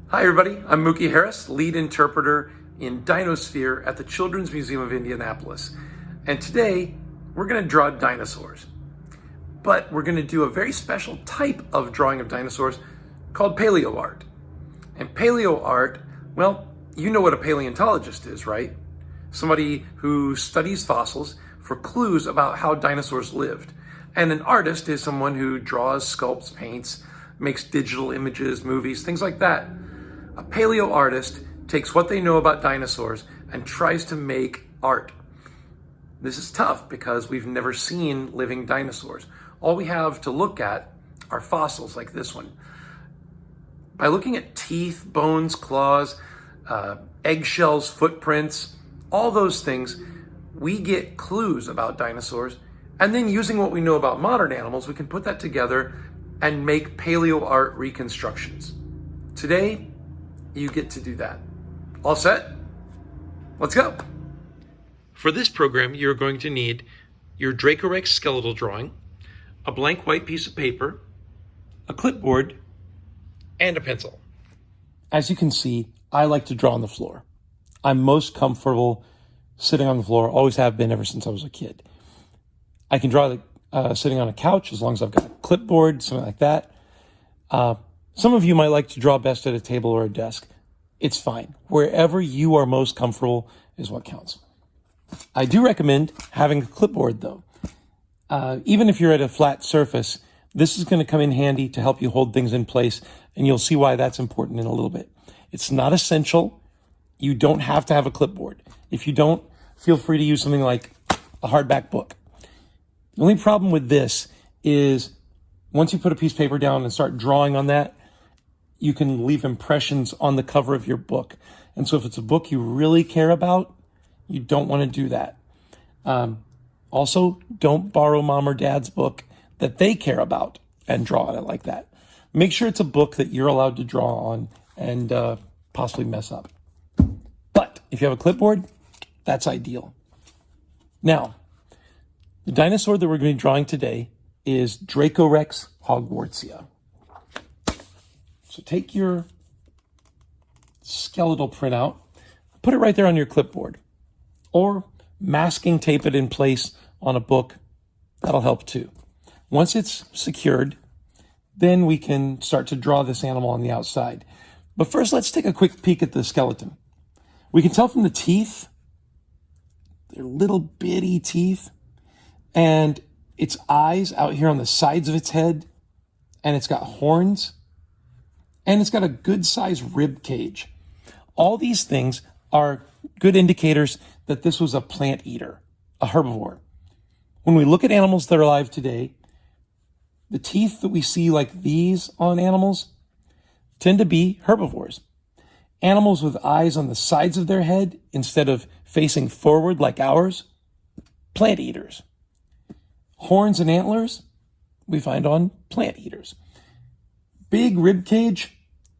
Hi everybody, I'm Mookie Harris, lead interpreter in Dinosphere at the Children's Museum of Indianapolis. And today, we're going to draw dinosaurs. But we're going to do a very special type of drawing of dinosaurs called paleoart. And paleoart, well, you know what a paleontologist is, right? Somebody who studies fossils for clues about how dinosaurs lived. And an artist is someone who draws, sculpts, paints, makes digital images, movies, things like that. A paleo artist takes what they know about dinosaurs and tries to make art. This is tough because we've never seen living dinosaurs. All we have to look at are fossils like this one. By looking at teeth, bones, claws, eggshells, footprints, all those things, we get clues about dinosaurs. And then using what we know about modern animals, we can put that together and make paleo art reconstructions. Today, you get to do that. All set? Let's go. For this program, you're going to need your Dracorex skeletal drawing, a blank white piece of paper, a clipboard, and a pencil. As you can see, I like to draw on the floor. I'm most comfortable sitting on the floor, always have been ever since I was a kid. I can draw sitting on a couch as long as I've got a clipboard, something like that. Some of you might like to draw best at a table or a desk. It's fine. Wherever you are most comfortable is what counts. I do recommend having a clipboard though. Even if you're at a flat surface, this is going to come in handy to help you hold things in place, and you'll see why that's important in a little bit. It's not essential. You don't have to have a clipboard. If you don't, feel free to use something like a hardback book. The only problem with this is once you put a piece of paper down and start drawing on that, you can leave impressions on the cover of your book. And so if it's a book you really care about, you don't want to do that. Also, don't borrow mom or dad's book that they care about and draw on it like that. Make sure it's a book that you're allowed to draw on and possibly mess up. But if you have a clipboard, that's ideal. Now, the dinosaur that we're going to be drawing today is Dracorex hogwartsia. So take your skeletal printout, put it right there on your clipboard, or masking tape it in place on a book. That'll help too. Once it's secured, then we can start to draw this animal on the outside. But first, let's take a quick peek at the skeleton. We can tell from the teeth, they're little bitty teeth, and its eyes out here on the sides of its head, and it's got horns, and it's got a good sized rib cage. All these things are good indicators that this was a plant eater, a herbivore. When we look at animals that are alive today, the teeth that we see like these on animals tend to be herbivores. Animals with eyes on the sides of their head instead of facing forward like ours, plant eaters. Horns and antlers we find on plant eaters. Big rib cage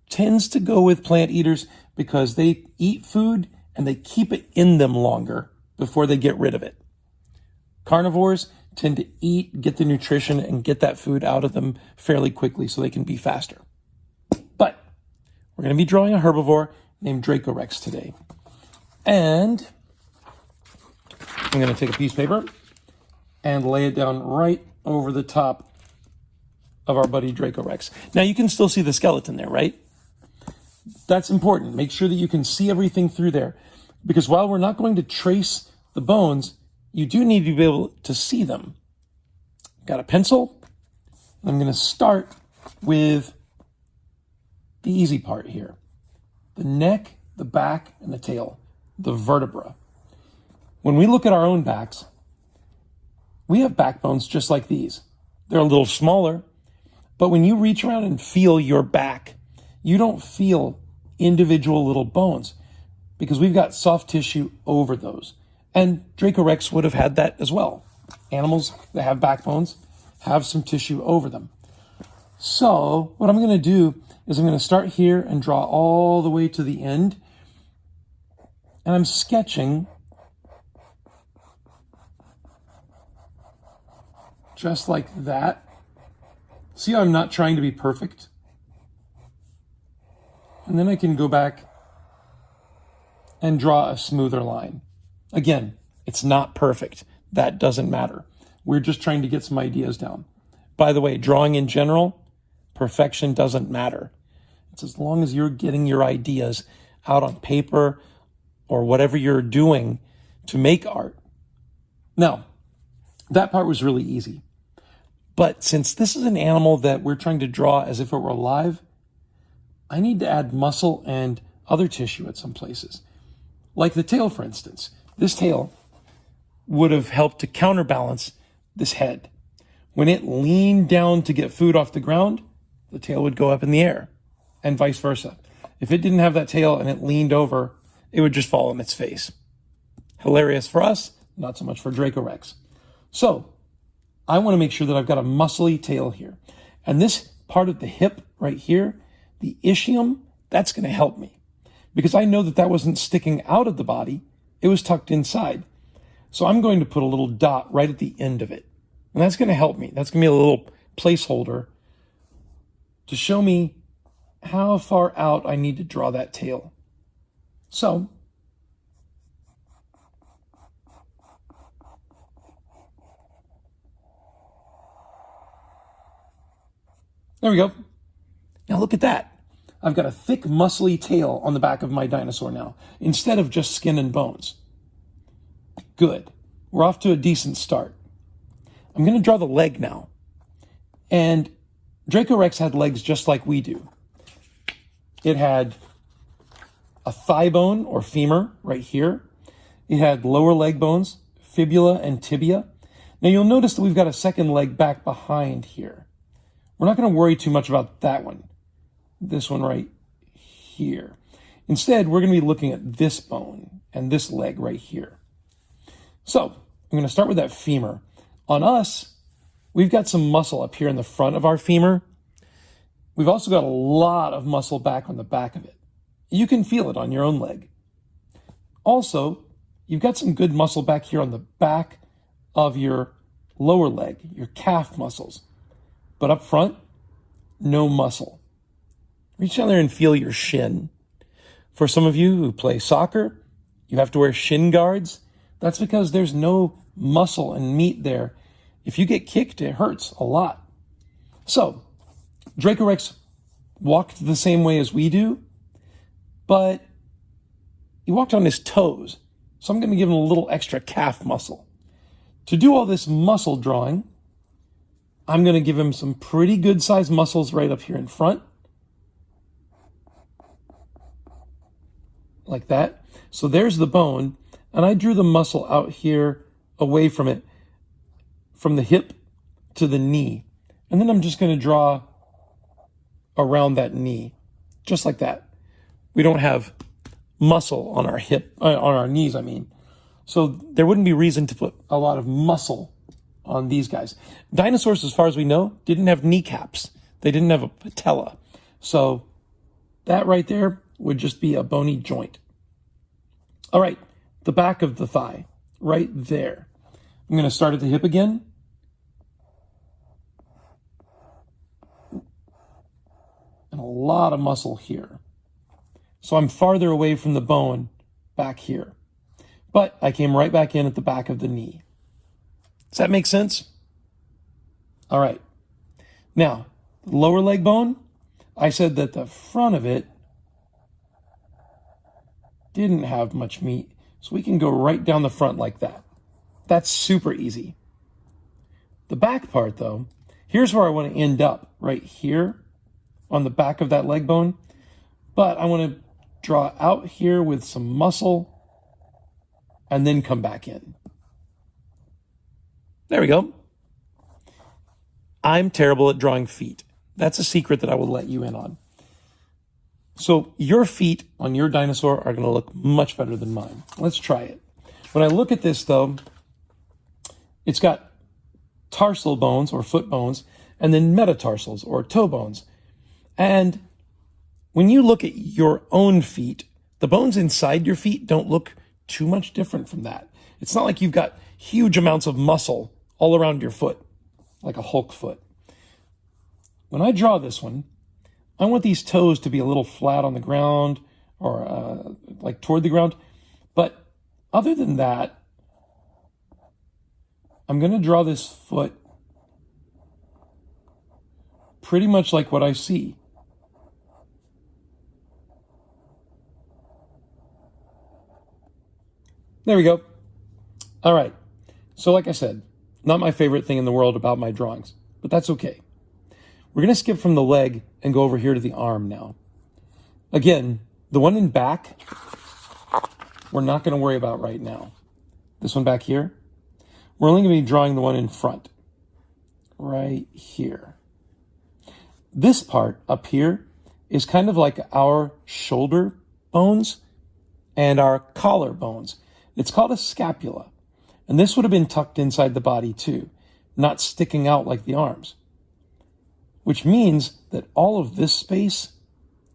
tends to go with plant eaters because they eat food and they keep it in them longer before they get rid of it. Carnivores tend to eat, get the nutrition, and get that food out of them fairly quickly so they can be faster. But we're going to be drawing a herbivore named Dracorex today. And I'm going to take a piece of paper and lay it down right over the top of our buddy Dracorex. Now you can still see the skeleton there, right? That's important. Make sure that you can see everything through there. Because while we're not going to trace the bones, you do need to be able to see them. Got a pencil. I'm going to start with the easy part here. The neck, the back, and the tail, the vertebra. When we look at our own backs, we have backbones just like these. They're a little smaller, but when you reach around and feel your back, you don't feel individual little bones because we've got soft tissue over those. And Dracorex would have had that as well. Animals that have backbones have some tissue over them. So what I'm going to do is I'm going to start here and draw all the way to the end. And I'm sketching just like that. See how I'm not trying to be perfect? And then I can go back and draw a smoother line. Again, it's not perfect. That doesn't matter. We're just trying to get some ideas down. By the way, drawing in general, perfection doesn't matter. It's as long as you're getting your ideas out on paper or whatever you're doing to make art. Now, that part was really easy. But since this is an animal that we're trying to draw as if it were alive, I need to add muscle and other tissue at some places. Like the tail, for instance. This tail would have helped to counterbalance this head. When it leaned down to get food off the ground, the tail would go up in the air, and vice versa. If it didn't have that tail and it leaned over, it would just fall on its face. Hilarious for us, not so much for Dracorex. So, I want to make sure that I've got a muscly tail here. And this part of the hip right here, the ischium, that's going to help me. Because I know that that wasn't sticking out of the body, it was tucked inside. So I'm going to put a little dot right at the end of it. And that's going to help me. That's going to be a little placeholder to show me how far out I need to draw that tail. So, there we go. Now look at that. I've got a thick, muscly tail on the back of my dinosaur now, instead of just skin and bones. Good. We're off to a decent start. I'm going to draw the leg now. And Dracorex had legs just like we do. It had a thigh bone or femur right here. It had lower leg bones, fibula and tibia. Now you'll notice that we've got a second leg back behind here. We're not going to worry too much about that one. This one right here. Instead, we're going to be looking at this bone and this leg right here. So, I'm going to start with that femur. On us, we've got some muscle up here in the front of our femur. We've also got a lot of muscle back on the back of it. You can feel it on your own leg. Also, you've got some good muscle back here on the back of your lower leg, your calf muscles. But up front, no muscle. Reach down there and feel your shin. For some of you who play soccer, you have to wear shin guards. That's because there's no muscle and meat there. If you get kicked, it hurts a lot. So, Dracorex walked the same way as we do, but he walked on his toes. So I'm going to give him a little extra calf muscle. To do all this muscle drawing, I'm going to give him some pretty good sized muscles right up here in front. Like that. So there's the bone, and I drew the muscle out here away from it, from the hip to the knee. And then I'm just going to draw around that knee, just like that. We don't have muscle on our hip, on our knees, I mean. So there wouldn't be reason to put a lot of muscle on these guys. Dinosaurs, as far as we know, didn't have kneecaps. They didn't have a patella. So that right there would just be a bony joint. All right, the back of the thigh, right there. I'm going to start at the hip again. And a lot of muscle here. So I'm farther away from the bone back here. But I came right back in at the back of the knee. Does that make sense? All right. Now, the lower leg bone, I said that the front of it didn't have much meat, so we can go right down the front like that. That's super easy. The back part, though, here's where I want to end up, right here on the back of that leg bone. But I want to draw out here with some muscle and then come back in. There we go. I'm terrible at drawing feet. That's a secret that I will let you in on. So your feet on your dinosaur are going to look much better than mine. Let's try it. When I look at this, though, it's got tarsal bones or foot bones and then metatarsals or toe bones. And when you look at your own feet, the bones inside your feet don't look too much different from that. It's not like you've got huge amounts of muscle all around your foot, like a Hulk foot. When I draw this one, I want these toes to be a little flat on the ground or like toward the ground. But other than that, I'm going to draw this foot pretty much like what I see. There we go. All right. So like I said, not my favorite thing in the world about my drawings, but that's okay. We're going to skip from the leg and go over here to the arm now. Again, the one in back, we're not going to worry about right now. This one back here, we're only going to be drawing the one in front, right here. This part up here is kind of like our shoulder bones and our collar bones. It's called a scapula. And this would have been tucked inside the body too, not sticking out like the arms, which means that all of this space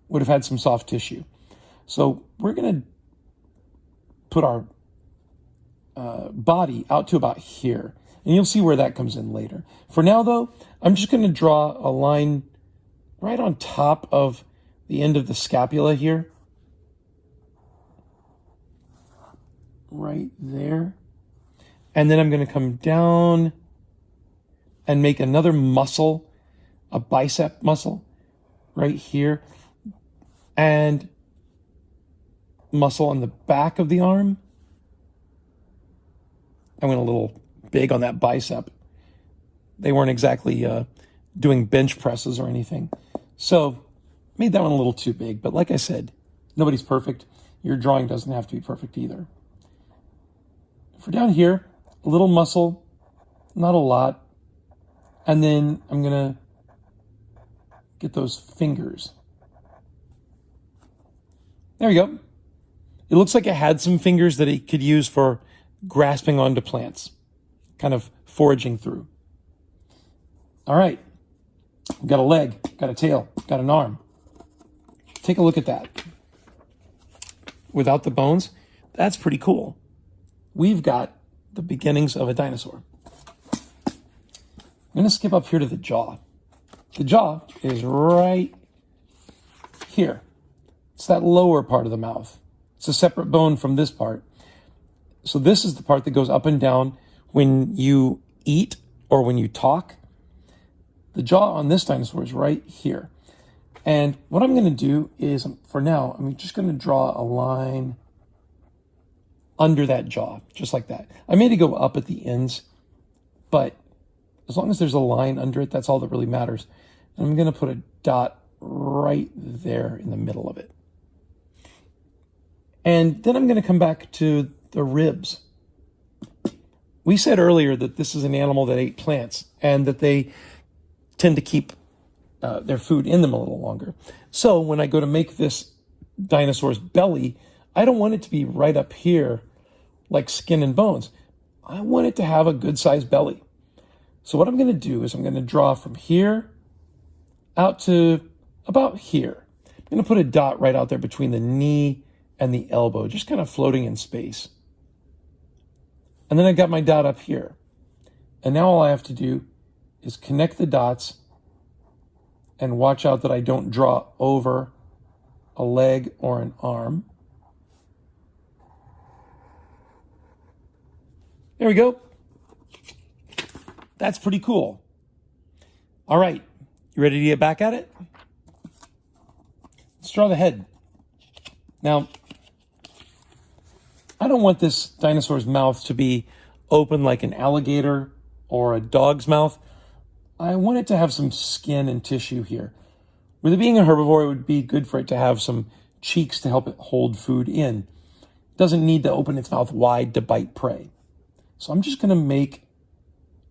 would have had some soft tissue. So we're going to put our body out to about here, and you'll see where that comes in later. For now, though, I'm just going to draw a line right on top of the end of the scapula here, right there. And then I'm going to come down and make another muscle, a bicep muscle, right here, and muscle on the back of the arm. I went a little big on that bicep. They weren't exactly doing bench presses or anything. So made that one a little too big. But like I said, nobody's perfect. Your drawing doesn't have to be perfect either. For down here, a little muscle, not a lot. And then I'm going to get those fingers. There we go. It looks like it had some fingers that it could use for grasping onto plants, kind of foraging through. All right. We've got a leg, got a tail, got an arm. Take a look at that. Without the bones, that's pretty cool. We've got the beginnings of a dinosaur. I'm going to skip up here to the jaw. The jaw is right here. It's that lower part of the mouth. It's a separate bone from this part. So this is the part that goes up and down when you eat or when you talk. The jaw on this dinosaur is right here. And what I'm going to do is, for now, I'm just going to draw a line under that jaw, just like that. I made it go up at the ends, but as long as there's a line under it, that's all that really matters. And I'm going to put a dot right there in the middle of it. And then I'm going to come back to the ribs. We said earlier that this is an animal that ate plants and that they tend to keep their food in them a little longer. So when I go to make this dinosaur's belly, I don't want it to be right up here like skin and bones. I want it to have a good sized belly. So what I'm going to do is I'm going to draw from here out to about here. I'm going to put a dot right out there between the knee and the elbow, just kind of floating in space. And then I got my dot up here. And now all I have to do is connect the dots and watch out that I don't draw over a leg or an arm. There we go. That's pretty cool. All right, you ready to get back at it? Let's draw the head. Now, I don't want this dinosaur's mouth to be open like an alligator or a dog's mouth. I want it to have some skin and tissue here. With it being a herbivore, it would be good for it to have some cheeks to help it hold food in. It doesn't need to open its mouth wide to bite prey. So I'm just going to make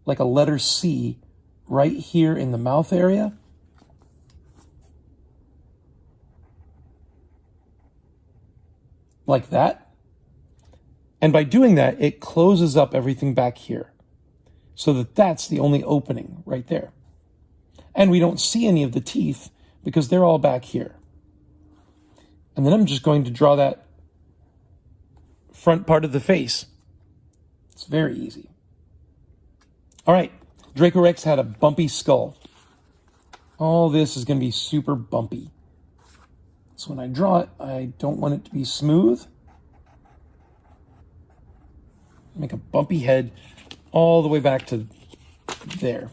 like a letter C right here in the mouth area. Like that. And by doing that, it closes up everything back here so that that's the only opening right there. And we don't see any of the teeth because they're all back here. And then I'm just going to draw that front part of the face. It's very easy. All right, Dracorex had a bumpy skull. all this is going to be super bumpy. So when I draw it, I don't want it to be smooth. Make a bumpy head all the way back to there.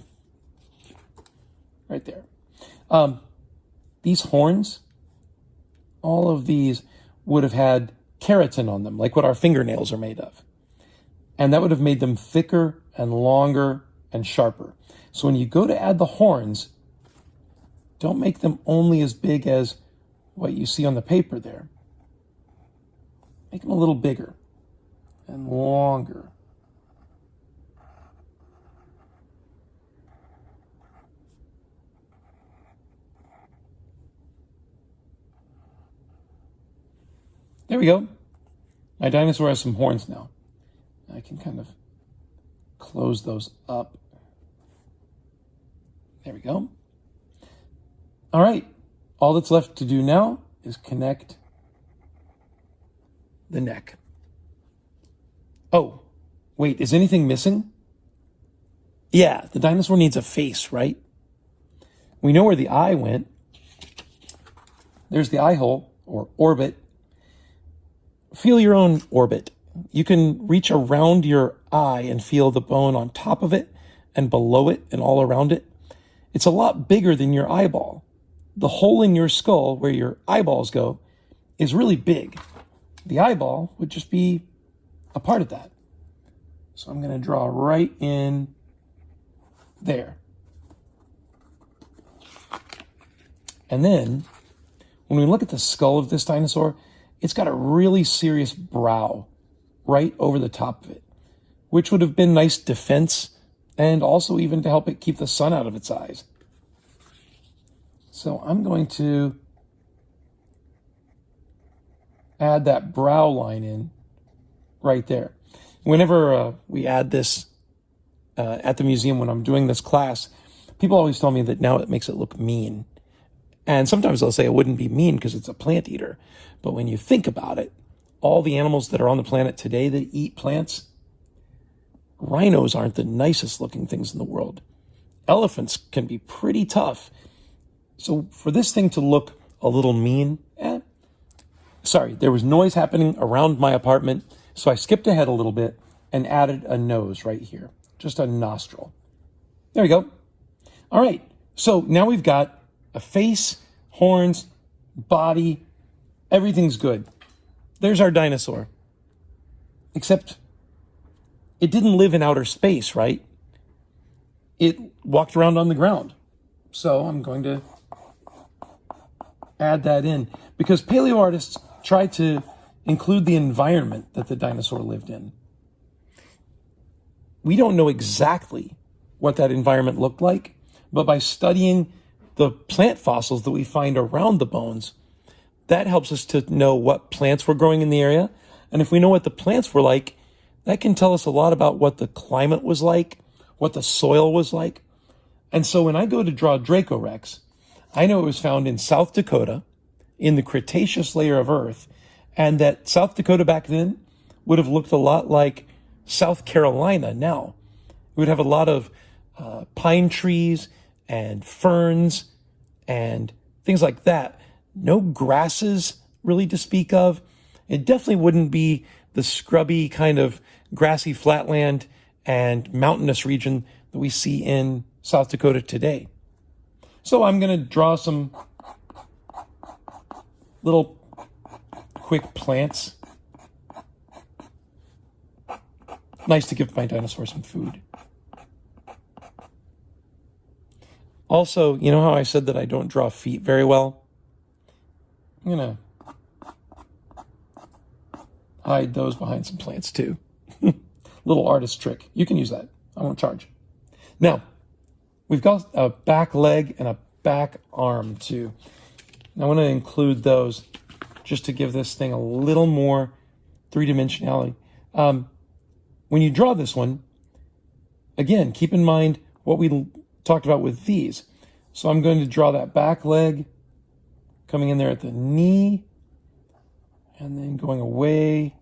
Right there. These horns, all of these would have had keratin on them, like what our fingernails are made of. And that would have made them thicker and longer and sharper. So when you go to add the horns, don't make them only as big as what you see on the paper there. Make them a little bigger and longer. There we go. My dinosaur has some horns now. I can kind of close those up. There we go. All right. All that's left to do now is connect the neck. Oh, wait, is anything missing? Yeah, the dinosaur needs a face, right? We know where the eye went. There's the eye hole, or orbit. Feel your own orbit. You can reach around your eye and feel the bone on top of it and below it and all around it. It's a lot bigger than your eyeball. The hole in your skull where your eyeballs go is really big. The eyeball would just be a part of that. So I'm going to draw right in there. And then when we look at the skull of this dinosaur, it's got a really serious brow right over the top of it, which would have been nice defense and also even to help it keep the sun out of its eyes. So I'm going to add that brow line in right there. Whenever we add this at the museum when I'm doing this class, people always tell me that now it makes it look mean. And sometimes they'll say it wouldn't be mean because it's a plant eater. But when you think about it, all the animals that are on the planet today that eat plants, rhinos aren't the nicest looking things in the world. Elephants can be pretty tough. So for this thing to look a little mean, sorry, there was noise happening around my apartment, so I skipped ahead a little bit and added a nose right here, just a nostril. There we go. All right, so now we've got a face, horns, body, everything's good. There's our dinosaur. Except it didn't live in outer space, right? It walked around on the ground. So I'm going to add that in because paleoartists try to include the environment that the dinosaur lived in. We don't know exactly what that environment looked like, but by studying the plant fossils that we find around the bones, that helps us to know what plants were growing in the area. And if we know what the plants were like, that can tell us a lot about what the climate was like, what the soil was like. And so when I go to draw Dracorex, I know it was found in South Dakota, in the Cretaceous layer of Earth, and that South Dakota back then would have looked a lot like South Carolina now. We would have a lot of pine trees and ferns and things like that. No grasses really to speak of. It definitely wouldn't be the scrubby kind of grassy flatland and mountainous region that we see in South Dakota today. So I'm going to draw some little quick plants. Nice to give my dinosaur some food. Also, you know how I said that I don't draw feet very well? I'm going to hide those behind some plants too. Little artist trick. You can use that. I won't charge. Now, we've got a back leg and a back arm too. I want to include those just to give this thing a little more three-dimensionality. When you draw this one, again, keep in mind what we talked about with these. So I'm going to draw that back leg coming in there at the knee and then going away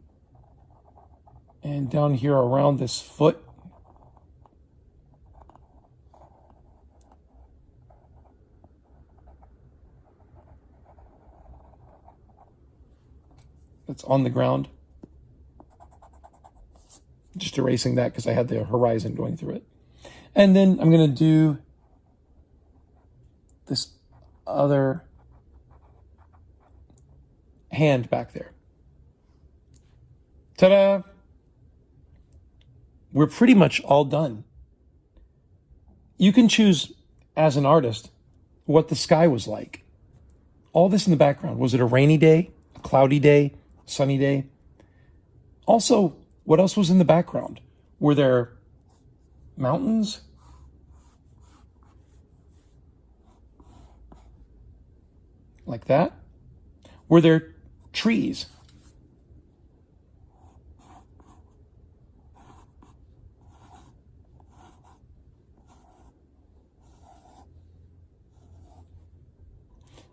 and down here around this foot. that's on the ground. Just erasing that because I had the horizon going through it. And then I'm going to do this other hand back there. Ta-da! We're pretty much all done. You can choose, as an artist, what the sky was like. All this in the background. Was it a rainy day, a cloudy day, sunny day? Also, what else was in the background? Were there mountains? Like that? Were there trees?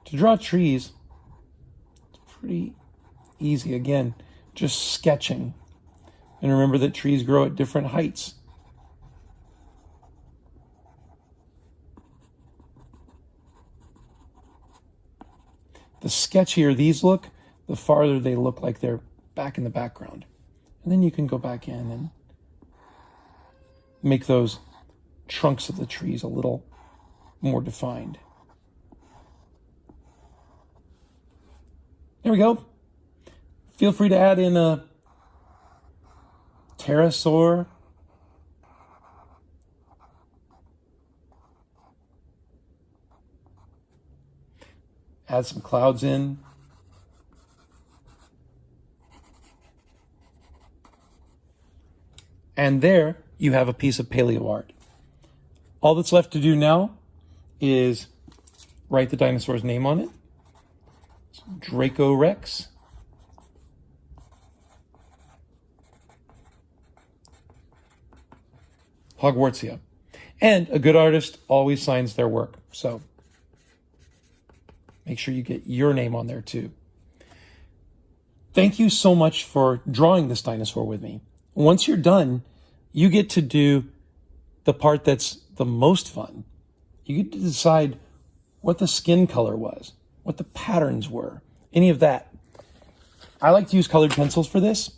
To draw trees, it's pretty easy. Again, just sketching. And remember that trees grow at different heights. The sketchier these look, the farther they look like they're back in the background. And then you can go back in and make those trunks of the trees a little more defined. There we go. Feel free to add in a pterosaur. Add some clouds in. And there you have a piece of paleoart. All that's left to do now is write the dinosaur's name on it. Dracorex. Hogwartsia. And a good artist always signs their work. So make sure you get your name on there too. Thank you so much for drawing this dinosaur with me. Once you're done, you get to do the part that's the most fun. You get to decide what the skin color was, what the patterns were, any of that. I like to use colored pencils for this,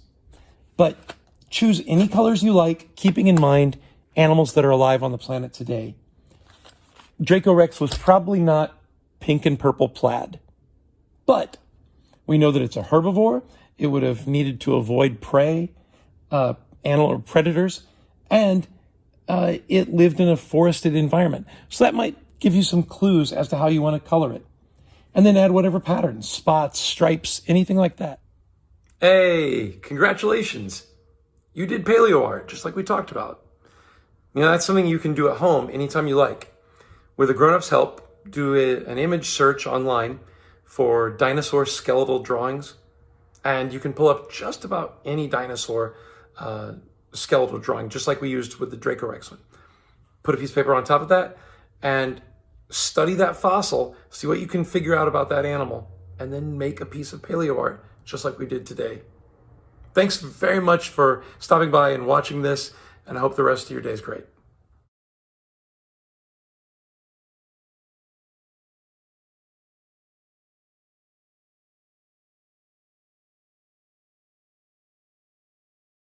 but choose any colors you like, keeping in mind animals that are alive on the planet today. Dracorex was probably not pink and purple plaid, but we know that it's a herbivore. It would have needed to avoid prey, animal or predators, and it lived in a forested environment. So that might give you some clues as to how you want to color it. And then add whatever patterns, spots, stripes, anything like that. Hey, congratulations. You did paleo art, just like we talked about. You know, that's something you can do at home anytime you like. With a grown-up's help, do an image search online for dinosaur skeletal drawings, and you can pull up just about any dinosaur skeletal drawing, just like we used with the Dracorex one. Put a piece of paper on top of that and study that fossil, see what you can figure out about that animal, and then make a piece of paleo art, just like we did today. Thanks very much for stopping by and watching this, and I hope the rest of your day is great.